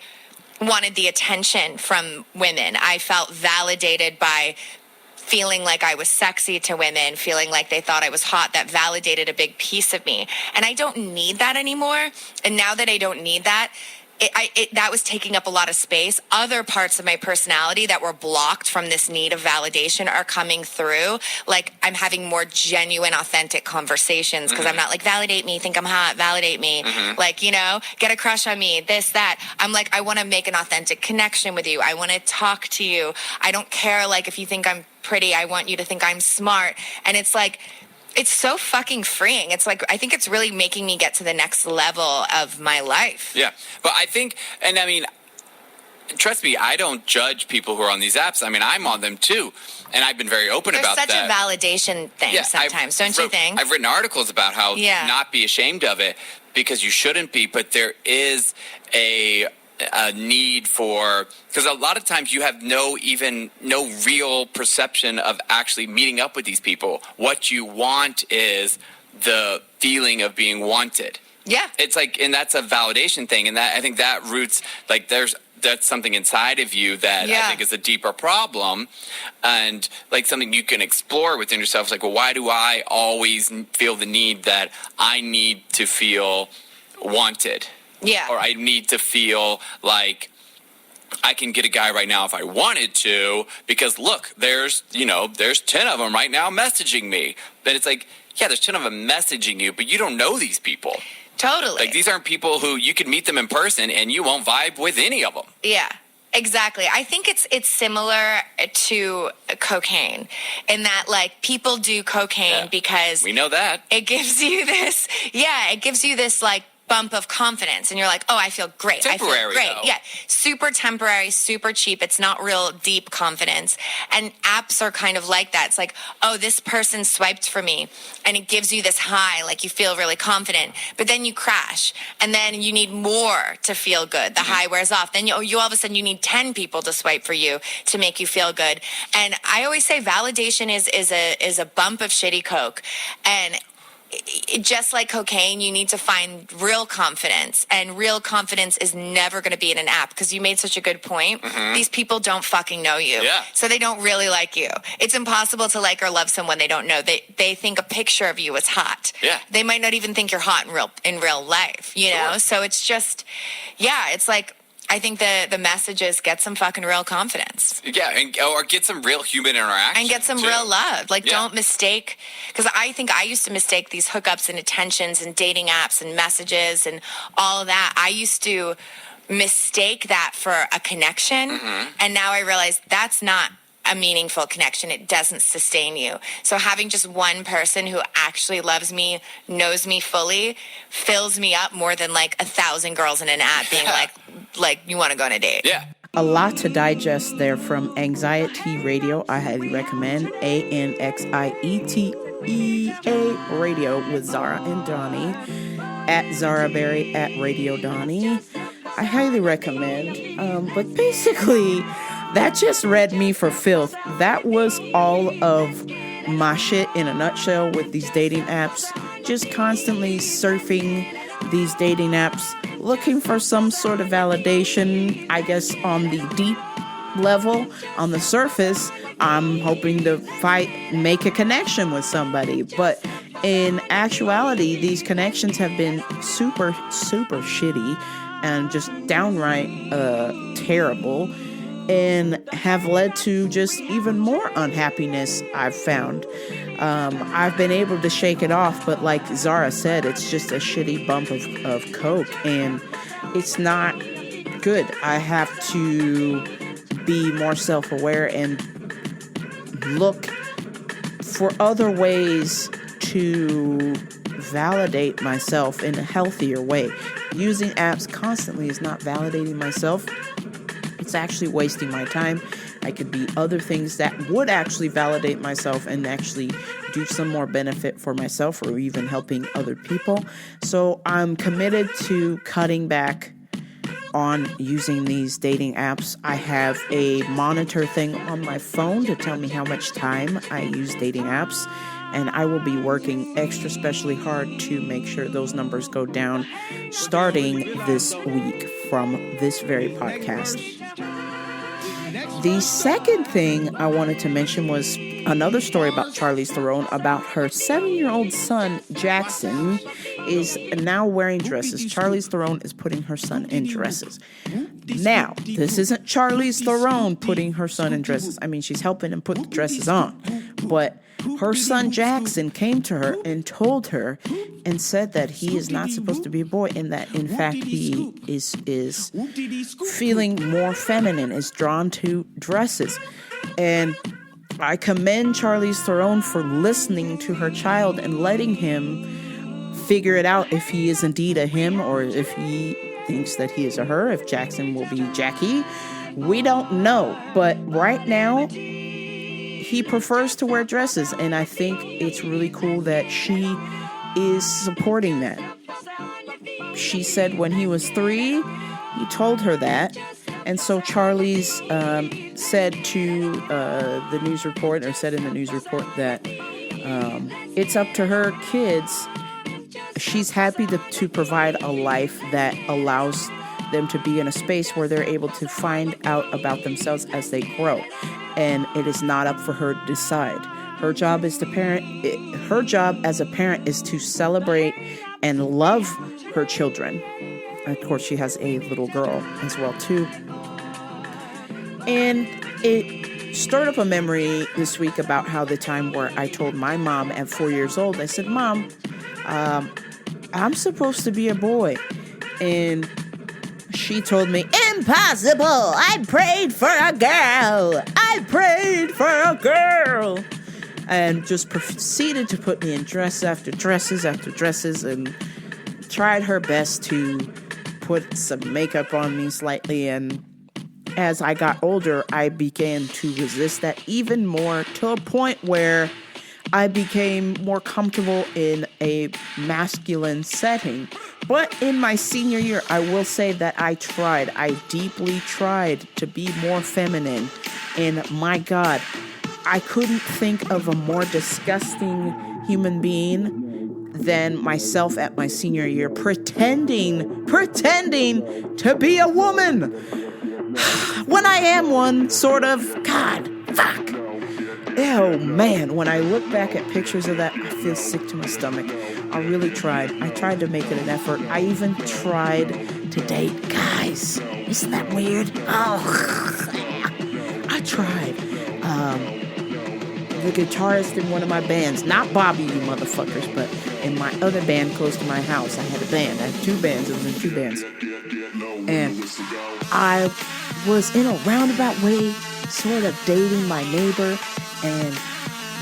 wanted the attention from women. I felt validated by feeling like I was sexy to women, feeling like they thought I was hot. That validated a big piece of me. And I don't need that anymore. And now that I don't need that, that was taking up a lot of space. Other parts of my personality that were blocked from this need of validation are coming through. Like I'm having more genuine, authentic conversations because I'm not like, validate me, think I'm hot, validate me. Like, get a crush on me, this, that. I'm like, I want to make an authentic connection with you. I want to talk to you. I don't care like if you think I'm pretty, I want you to think I'm smart. And it's like, it's so fucking freeing. It's like, I think it's really making me get to the next level of my life.
Yeah. But I think, and I mean, trust me, I don't judge people who are on these apps. I mean, I'm on them too. And I've been very open about that.
There's such a validation thing sometimes, don't you think?
I've written articles about how not be ashamed of it, because you shouldn't be, but there is a need for, because a lot of times you have no real perception of actually meeting up with these people. What you want is the feeling of being wanted.
Yeah.
It's like, and that's a validation thing. And that, I think that roots, like that's something inside of you that I think is a deeper problem, and like something you can explore within yourself. It's like, well, why do I always feel the need that I need to feel wanted?
Yeah.
Or I need to feel like I can get a guy right now if I wanted to, because look, there's 10 of them right now messaging me. But it's like, yeah, there's 10 of them messaging you, but you don't know these people.
Totally.
Like, these aren't people who you can meet them in person and you won't vibe with any of them.
Yeah. Exactly. I think it's similar to cocaine in that, like, people do cocaine because
we know that
it gives you this like bump of confidence, and you're like, oh, I feel great.
Temporary,
I feel great.
though.
Yeah. Super temporary, super cheap. It's not real deep confidence. And apps are kind of like that. It's like, oh, this person swiped for me, and it gives you this high, like you feel really confident, but then you crash, and then you need more to feel good. The high wears off. Then you all of a sudden you need 10 people to swipe for you to make you feel good. And I always say validation is a bump of shitty coke. And just like cocaine, you need to find real confidence, and real confidence is never going to be in an app, because you made such a good point. These people don't fucking know you, so they don't really like you. It's impossible to like or love someone they don't know. They think a picture of you is hot. They might not even think you're hot in real life, know. So it's just, it's like, I think the message is get some fucking real confidence.
Yeah, or get some real human interaction.
And get some real love. Like, don't mistake, because I think I used to mistake these hookups and attentions and dating apps and messages and all of that. I used to mistake that for a connection, and now I realize that's not a meaningful connection. It doesn't sustain you. So having just one person who actually loves me, knows me fully, fills me up more than like 1,000 girls in an app being like, you want to go on a date.
Yeah.
A lot to digest there from Anxiety Radio. I highly recommend ANXIETEA Radio with Zara and Donnie at Zara Berry at Radio Donnie. I highly recommend. But basically, That just read me for filth. That was all of my shit in a nutshell with these dating apps. Just constantly surfing these dating apps, looking for some sort of validation, I guess, on the deep level. On the surface, I'm hoping to make a connection with somebody. But in actuality, these connections have been super, super shitty and just downright terrible, and have led to just even more unhappiness, I've found. I've been able to shake it off, but like Zara said, it's just a shitty bump of coke, and it's not good. I have to be more self-aware and look for other ways to validate myself in a healthier way. Using apps constantly is not validating myself. It's actually wasting my time. I could be other things that would actually validate myself and actually do some more benefit for myself or even helping other people. So I'm committed to cutting back on using these dating apps. I have a monitor thing on my phone to tell me how much time I use dating apps, and I will be working extra specially hard to make sure those numbers go down starting this week from this very podcast. The second thing I wanted to mention was another story about Charlize Theron, about her 7-year-old son, Jackson, is now wearing dresses. Charlize Theron is putting her son in dresses. Now, this isn't Charlize Theron putting her son in dresses. I mean, she's helping him put the dresses on. But her son, Jackson, came to her and told her and said that he is not supposed to be a boy, and that, in fact, he is feeling more feminine, is drawn to dresses. And I commend Charlize Theron for listening to her child and letting him figure it out if he is indeed a him or if he thinks that he is a her, if Jackson will be Jackie. We don't know. But right now, he prefers to wear dresses, and I think it's really cool that she is supporting that. She said when he was 3, he told her that. And so Charlize said to the news report, or said in the news report, that it's up to her kids. She's happy to provide a life that allows them to be in a space where they're able to find out about themselves as they grow. And it is not up for her to decide. Her job is to parent. Her job as a parent is to celebrate and love her children. Of course, she has a little girl as well, too. And it stirred up a memory this week about how the time where I told my mom at 4 years old, I said, Mom, I'm supposed to be a boy. And she told me, impossible! I prayed for a girl! I prayed for a girl! And just proceeded to put me in dress after dresses after dresses, and tried her best to put some makeup on me slightly. And as I got older, I began to resist that even more, to a point where I became more comfortable in a masculine setting. But in my senior year, I will say that I deeply tried to be more feminine. And my God, I couldn't think of a more disgusting human being than myself at my senior year, pretending to be a woman when I am one, sort of. God, fuck. Oh man, when I look back at pictures of that, I feel sick to my stomach. I really tried. I tried to make it an effort. I even tried to date guys. Isn't that weird? Oh, I tried. The guitarist in one of my bands, not Bobby, you motherfuckers, but in my other band close to my house, I had a band. I had 2 bands. It was in 2 bands. And I was in a roundabout way sort of dating my neighbor, and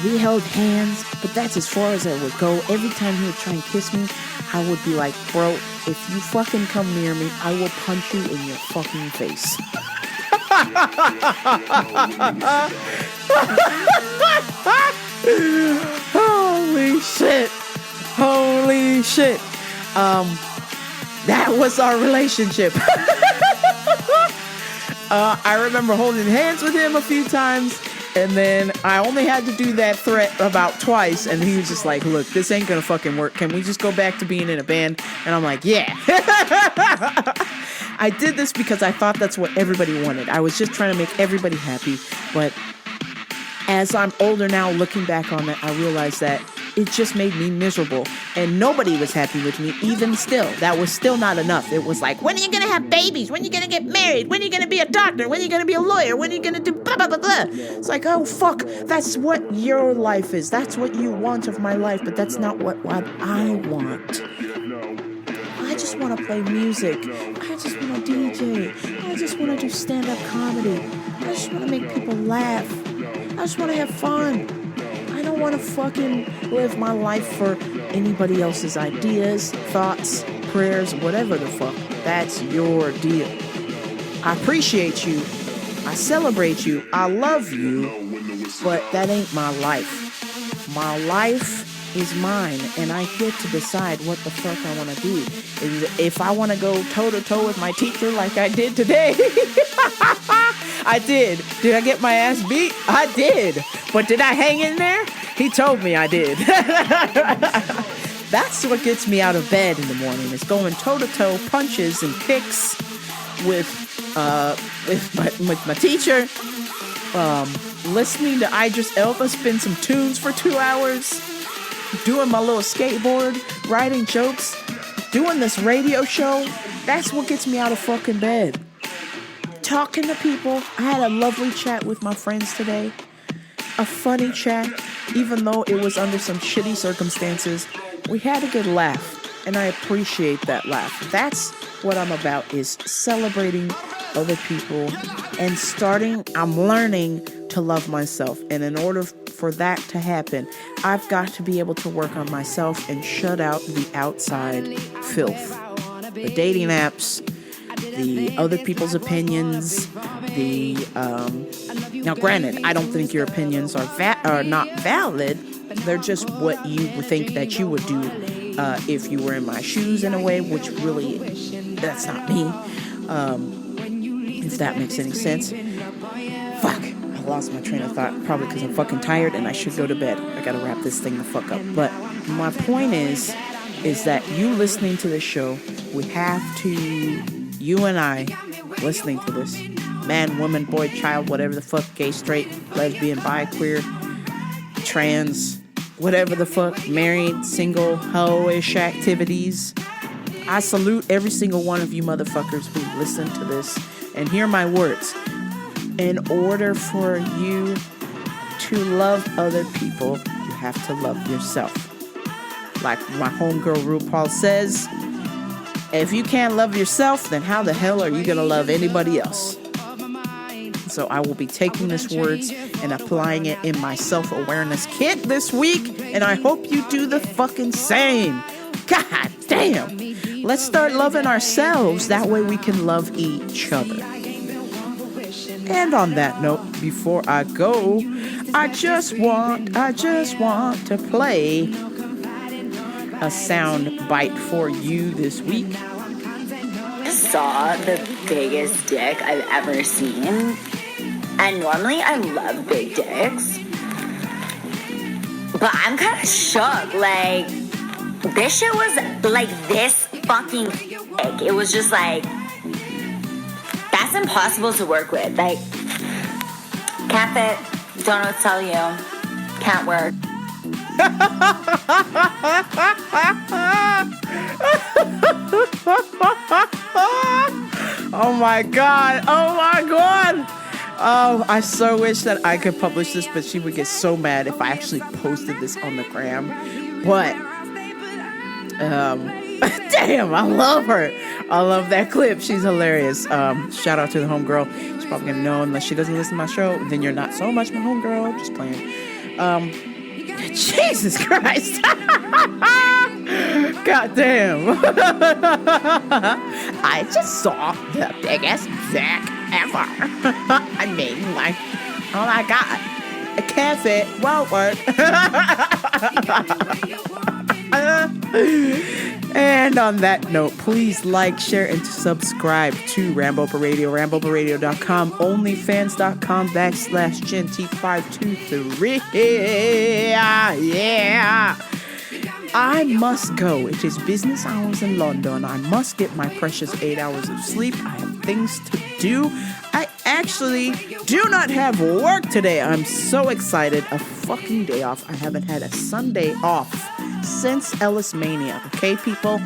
we held hands, but that's as far as I would go. Every time he would try and kiss me, I would be like, bro, if you fucking come near me, I will punch you in your fucking face. Holy shit. That was our relationship. I remember holding hands with him a few times, and then I only had to do that threat about twice, and he was just like, look, this ain't gonna fucking work. Can we just go back to being in a band? And I'm like, yeah. I did this because I thought that's what everybody wanted. I was just trying to make everybody happy, but as I'm older now, looking back on it, I realized that it just made me miserable, and nobody was happy with me. Even still, that was still not enough. It was like, when are you gonna have babies? When are you gonna get married? When are you gonna be a doctor? When are you gonna be a lawyer? When are you gonna do blah blah blah blah? It's like, oh fuck, that's what your life is. That's what you want of my life, but that's not what I want. I just want to play music. I just want to DJ. I just want to do stand-up comedy. I just want to make people laugh. I just want to have fun. I don't want to fucking live my life for anybody else's ideas, thoughts, prayers, whatever the fuck. That's your deal. I appreciate you. I celebrate you. I love you. But that ain't my life. My life is mine, and I get to decide what the fuck I want to do. If I want to go toe-to-toe with my teacher like I did today, I did. Did I get my ass beat? I did. But did I hang in there? He told me I did. That's what gets me out of bed in the morning, is going toe-to-toe, punches and kicks with my teacher, listening to Idris Elba spin some tunes for 2 hours, doing my little skateboard, writing jokes, doing this radio show. That's what gets me out of fucking bed. Talking to people. I had a lovely chat with my friends today. A funny chat, even though it was under some shitty circumstances. We had a good laugh, and I appreciate that laugh. That's what I'm about, is celebrating other people and I'm learning to love myself. And in order for that to happen, I've got to be able to work on myself and shut out the outside filth. The dating apps, the other people's opinions, now granted, I don't think your opinions are not valid. They're just what you would think that you would do if you were in my shoes in a way, which really, that's not me. If that makes any sense. Fuck. I lost my train of thought, probably because I'm fucking tired and I should go to bed. I gotta wrap this thing the fuck up. But my point is that you listening to this show, we have to, you and I listening to this, man, woman, boy, child, whatever the fuck, gay, straight, lesbian, bi, queer, trans, whatever the fuck, married, single, hoe-ish activities. I salute every single one of you motherfuckers who listen to this and hear my words. In order for you to love other people, you have to love yourself. Like my homegirl RuPaul says, if you can't love yourself, then how the hell are you gonna love anybody else? So I will be taking these words and applying it in my self-awareness kit this week, and I hope you do the fucking same. God damn. Let's start loving ourselves. That way we can love each other. And on that note, before I go, I just want to play a sound bite for you this week.
I saw the biggest dick I've ever seen. And normally I love big dicks. But I'm kind of shook. Like, this shit was like this fucking thick. It was just like, that's impossible to work with. Like, can't fit, don't know what to tell you, can't work.
Oh my god, oh my god. Oh, I so wish that I could publish this, but she would get so mad if I actually posted this on the gram. But, damn, I love her. I love that clip. She's hilarious. Shout out to the homegirl. She's probably gonna know, unless she doesn't listen to my show, then you're not so much my homegirl. Just playing. Jesus Christ. God damn. I just saw the biggest dick ever. I mean, like, oh my god. I can't fit. Won't work. And on that note, please like, share, and subscribe to Rambo Per Radio, RamboPerRadio.com, OnlyFans.com/Genty523. Yeah. I must go. It is business hours in London. I must get my precious 8 hours of sleep. I have things to do. I actually do not have work today. I'm so excited. A fucking day off. I haven't had a Sunday off since Ellis Mania. Okay, people?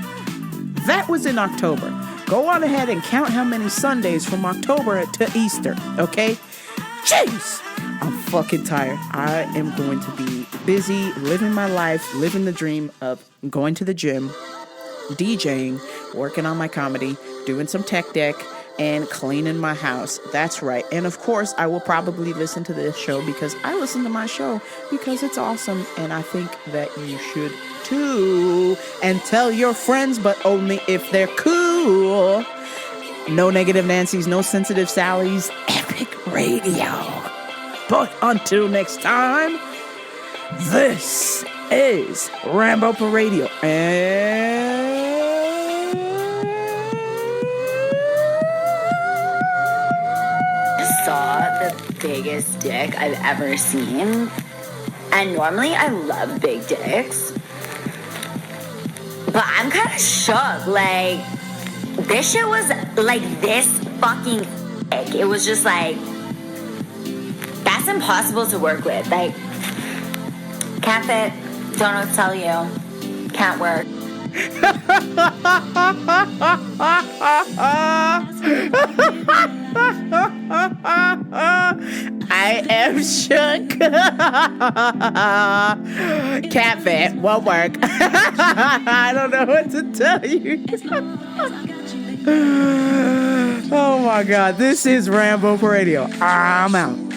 That was in October. Go on ahead and count how many Sundays from October to Easter. Okay? Jeez! I'm fucking tired. I am going to be busy living my life, living the dream of going to the gym, DJing, working on my comedy, doing some tech deck, and cleaning my house. That's right. And of course, I will probably listen to this show because I listen to my show because it's awesome. And I think that you should too. And tell your friends, but only if they're cool. No negative Nancy's, no sensitive Sally's. Epic Radio. But until next time, this is Rambo Per Radio. And
I saw the biggest dick I've ever seen. And normally I love big dicks. But I'm kind of shook. Like, this shit was like this fucking thick. It was just like, that's impossible to work with. Like, can't fit, don't know what to tell you, can't work.
I am shook. Can't fit, won't work. I don't know what to tell you. Oh my God, this is Rambo Per Radio. I'm out.